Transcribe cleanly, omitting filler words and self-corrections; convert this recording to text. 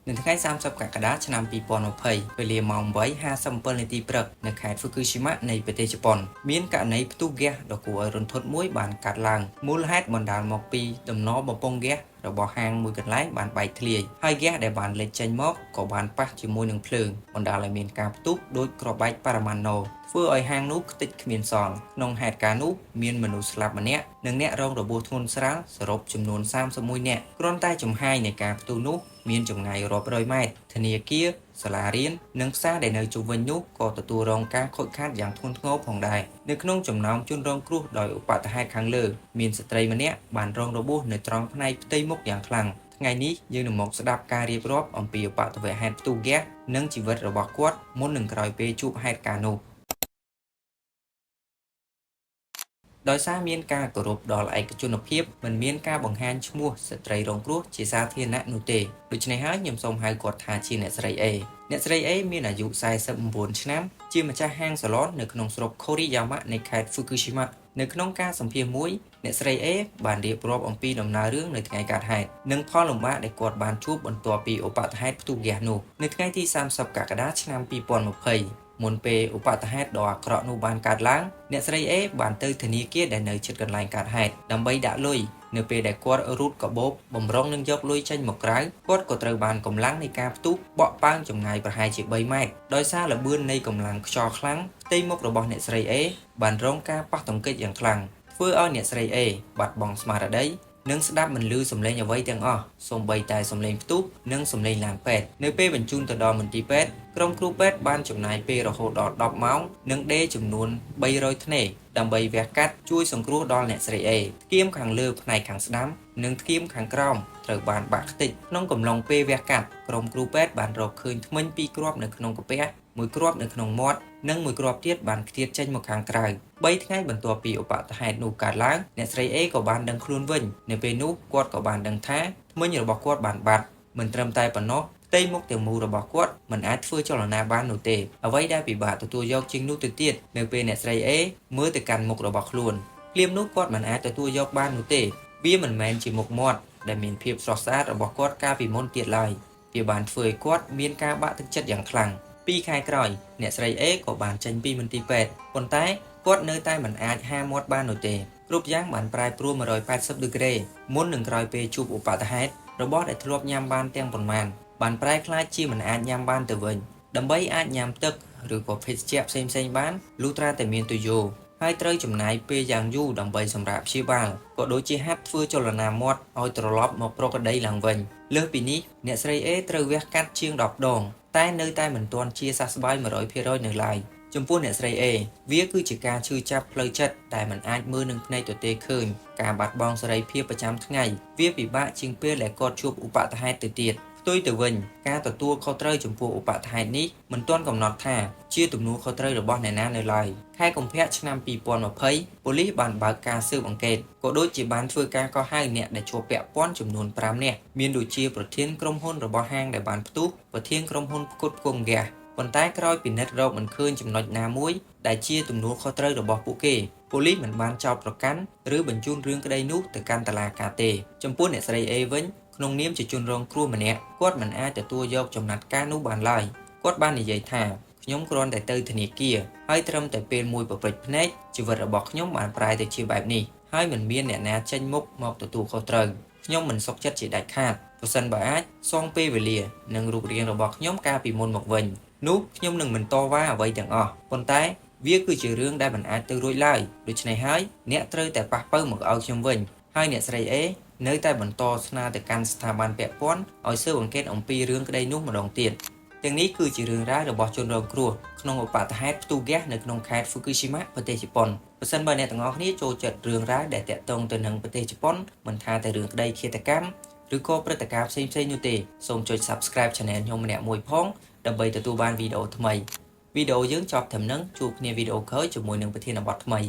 នៅថ្ងៃ30កក្កដាឆ្នាំ2020វេលាម៉ោង8:57នាទីព្រឹកនៅខេត្ត Fukushima នៃប្រទេសជប៉ុនមានករណីផ្ទុះហ្គាសដ៏គួរឲ្យរន្ធត់មួយបានកើតឡើងមូលហេតុបណ្ដាលមកពីដំណបំពង់ហ្គាសរបស់ហាងមួយកន្លែងបានបែកធ្លាយហើយហ្គាសដែលបានលេចចេញមកក៏បានប៉ះជាមួយនឹងភ្លើងបណ្ដាលឲ្យមានការផ្ទុះដោយគ្រាប់បែកបរមាណូធ្វើឲ្យហាងនោះខ្ទេចគ្មានសល់ក្នុងហេតុការណ៍នោះមានមនុស្សស្លាប់ម្នាក់និងអ្នករងរបួសធ្ងន់ស្រាលសរុបចំនួន31នាក់គ្រាន់តែចំហាយនៃការផ្ទុះនោះមានចម្ងាយរាប់រយម៉ែត្រធនាគារសាលារៀននិងផ្សារដែលនៅជុំវិញនោះក៏ទទួលរងការខូចខាតយ៉ាងធ្ងន់ធ្ងរផងដែរនៅក្នុងចំណោមជនរងគ្រោះដោយឧបាតុហេតុខាងលើមានស្ត្រីម្នាក់បានរងរបួសនៅត្រង់ផ្នែកផ្ទៃមុខយ៉ាងខ្លាំងថ្ងៃនេះយើងនឹងមកស្ដាប់ការរៀបរាប់អំពីឧបទ្ទវហេតុផ្ទុះហ្គាសនិងជីវិតរបស់គាត់មុននឹងក្រោយពេលជួបហេតុការណ៍នោះដោយសារមានការគោរពដល់ឯកជនភាពមិនមានការបង្ហាញឈ្មោះស្ត្រីរងគ្រោះជាសាធារណៈនោះទេដូច្នេះហើយខ្ញុំសូមហៅគាត់ថាជាអ្នកស្រី A អ្នកស្រី A មានអាយុ49ឆ្នាំជាម្ចាស់ហាងសាឡននៅក្នុងស្រុក Koriyama នៃខេត្ត Fukushima នៅក្នុងការសម្ភាសន៍មួយអ្នកស្រី A បានរៀបរាប់អំពីដំណើររឿងនៅថ្ងៃកើតហេតុនិងផលលំបាកដែលគាត់បានជួបបន្ទាប់ពីឧបទ្ទហេតុផ្ទុះហ្គាសនោះនៅថ្ងៃទី30កក្កដាឆ្នាំ2020មុនពេលឧបទ្ទហេតុដ៏អាក្រក់នោះបានកើតឡើងអ្នកស្រី A បានទៅធនាគារដែលនៅជិតកន្លែងកើតហេតុដើម្បីដាក់លុយនៅពេលដែលគាត់រូតកាបូបបំរុងនឹងយកលុយចេញមកក្រៅគាត់ក៏ត្រូវបានកម្លាំងនៃការផ្ទុះបក់ប៉ើងចម្ងាយប្រហែលជា3ម៉ែត្រដោយសារល្បឿននៃកម្លាំងខ្យល់ខ្លាំងផ្ទៃមុខរបស់អ្នកស្រី A បានរងការប៉ះទង្គិចយ៉ាងខ្លាំងធ្វើឲ្យអ្នកស្រី A បាត់បង់ស្មារតីនិងស្ដាប់មិនឮសំឡេងអ្វីទាំងអស់សូម្បីតែសំឡេងផ្ទុះនិងសំឡេងឡានពេទ្យនៅពេលបញ្ជូនទៅដល់មន្ទីរពេទ្យក្រុមគ្រូពេទ្យបានចំណាយពេលរហូតដល់10ម៉ោងនិងដេរចំនួន300ធ្នេរដើម្បីវះកាត់ជួយសង្គ្រោះដល់អ្នកស្រី A ធ្គាមខាងលើផ្នែកខាងស្ដាំនិងធ្គាមខាងក្រោមត្រូវបានបាក់ខ្ទេចក្នុងកំឡុងពេលវះកាត់ក្រុមគ្រូពេទ្យបានរកឃើញធ្មេញ2គ្រាប់នៅក្នុងកាពះមួយគ្រាប់នៅក្នុងមាត់និងមួយគ្រាប់ទៀតបានខ្ទាតចេញមកខាងក្រៅ3ថ្ងៃបន្ទាប់ពីឧបទ្ទហេតុនោះកើតឡើងអ្នកស្រី A ក៏បានដឹងខ្លួនវិញនៅពេលនោះគាត់ក៏បានដឹងថាធ្មេញរបស់គាត់បានបាត់មិនត្រឹមតែប៉ុណ្ណោះផ្ទៃមុខទាំងមូលរបស់គាត់មិនអាចធ្វើចលនាបាននោះទេអ្វីដែលពិបាកទទួលយកជាងនោះទៅទៀតនៅពេលអ្នកស្រី A មើលទៅកាន់មុខរបស់ខ្លួនភ្លាមនោះគាត់មិនអាចទទួលយកបាននោះទេវាមិនមែនជាមុខមាត់ដែលមានភាពស្រស់ស្អាតរបស់គាត់កាលពីមុនទៀតឡើយវាបានធ្វើឲ្យគាត់មានការបាក់ទឹកចិត្តយ៉ាងខ្លាំង2ខែក្រោយអ្នកស្រី A ក៏បានចេញពីមន្ទីរពេទ្យប៉ុន្តែគាត់នៅតែមិនអាចហាមាត់បាននោះទេគ្រប់យ៉ាងបានប្រែប្រួល180ដឺក្រេមុននឹងក្រោយពេលជួបឧបទ្ទហេតុរបស់ដែលធ្លាប់ញ៉ាំបានទាំងប៉ុន្មានបានប្រែក្លាយជាមិនអាចញ៉ាំបានទៅវិញដើម្បីអាចញ៉ាំទឹកឬក៏ភេសជ្ជៈផ្សេងៗបានលុះត្រាតែមានទុយោហើយត្រូវចំណាយពេលយ៉ាងយូរដើម្បីសម្រាប់ព្យាបាលក៏ដូចជាហាត់ធ្វើចលនាមាត់ឲ្យត្រឡប់មកប្រក្រតីឡើងវិញលើសពីនេះអ្នកស្រី A ត្រូវវះកាត់ជាង10ដងតែនៅតែមិនទាន់ជាសះស្បើយ 100% នៅឡើយចំពោះអ្នកស្រី A វាគឺជាការឈឺចាប់ផ្លូវចិត្តដែលមិនអាចមើលនឹងភ្នែកទទេឃើញការបាត់បង់សេរីភាពប្រចាំថ្ងៃវាពិបាកជាងពេលដែលគាត់ជួបឧបទ្ទហេតុទៅទៀតផ្ទុយទៅវិញការទទួលខុសត្រូវចំពោះឧបទ្ទហេតុនេះមិនទាន់កំណត់ថាជាទំនួលខុសត្រូវរបស់អ្នកណានៅឡើយខែកុម្ភៈឆ្នាំ2020ប៉ូលីសបានបើកការស៊ើបអង្កេតក៏ដូចជាបានធ្វើការកោះហៅអ្នកដែលជាប់ពាក់ព័ន្ធចំនួន5នាក់មានដូចជាប្រធានក្រុមហ៊ុនរបស់ហាងដែលបានផ្ទុះប្រធានក្រុមហ៊ុនផ្គត់ផ្គង់ហ្គាសប៉ុន្តែក្រោយពិនិត្យរកមិនឃើញចំណុចណាមួយដែលជាទំនួលខុសត្រូវរបស់ពួកគេប៉ូលីសមិនបានចោទប្រកាន់ឬបញ្ជូនរឿងក្តីនោះទៅកាន់តុលាការទេចំពោះអ្នកស្រី A វិញក្នុងនាមជាជនរងគ្រោះម្នាក់គាត់មិនអាចទទួលយកចំណាត់ការនោះបានឡើយគាត់បាននិយាយថាខ្ញុំគ្រាន់តែទៅធនាគារហើយត្រឹមតែពេលមួយប្រព្រឹត្តភ្នែកជីវិតរបស់ខ្ញុំបានប្រែទៅជាបែបនេះហើយមិនមានអ្នកណាចេញមុខមកទទួលខុសត្រូវខ្ញុំមិនសុខចិត្តជាដាច់ខាតប្រសិនបើអាចសងពេលវេលានិងរូបរាងរបស់ខ្ញុំកាលពីមុនមកវិញនោះខ្ញុំនឹងមិនតវ៉ាអ្វីទាំងអស់ប៉ុន្តែវាគឺជារឿងដែលមិនអាចទៅរួចឡើយដូច្នេះហើយអ្នកត្រូវតែប៉ះប៉ូវមកឲ្យខ្ញុំវិញហើយអ្នកស្រី A នៅតែបន្តស្នើទៅកាន់ស្ថាប័នពាក់ព័ន្ធឲ្យស៊ើបអង្កេតអំពីរឿងក្តីនោះម្ដងទៀតទាំងនេះគឺជារឿងរ៉ាវរបស់ជនរងគ្រោះក្នុងឧបទ្ទហេតុផ្ទុះហ្គាសនៅក្នុងខេត្ត Fukushima ប្រទេសជប៉ុនប្រសិនបើអ្នកទាំងអស់គ្នាចូលចិត្តរឿងរ៉ាវដែលទាក់ទងទៅនឹងប្រទេសជប៉ុនមិនថាតែរឿងក្តីឃាតកម្មឬក៏ព្រឹត្តិការណ៍ផ្សេងៗនោះទេសូមចុច Subscribe Channel ខ្ញុំម្នាក់មួយផងដើម្បីទទួលបានវីដេអូថ្មីវីដេអូយើងចប់ត្រឹមនឹងជួបគ្នាវីដេអូក្រោយជាមួយនឹងប្រធានបទថ្មី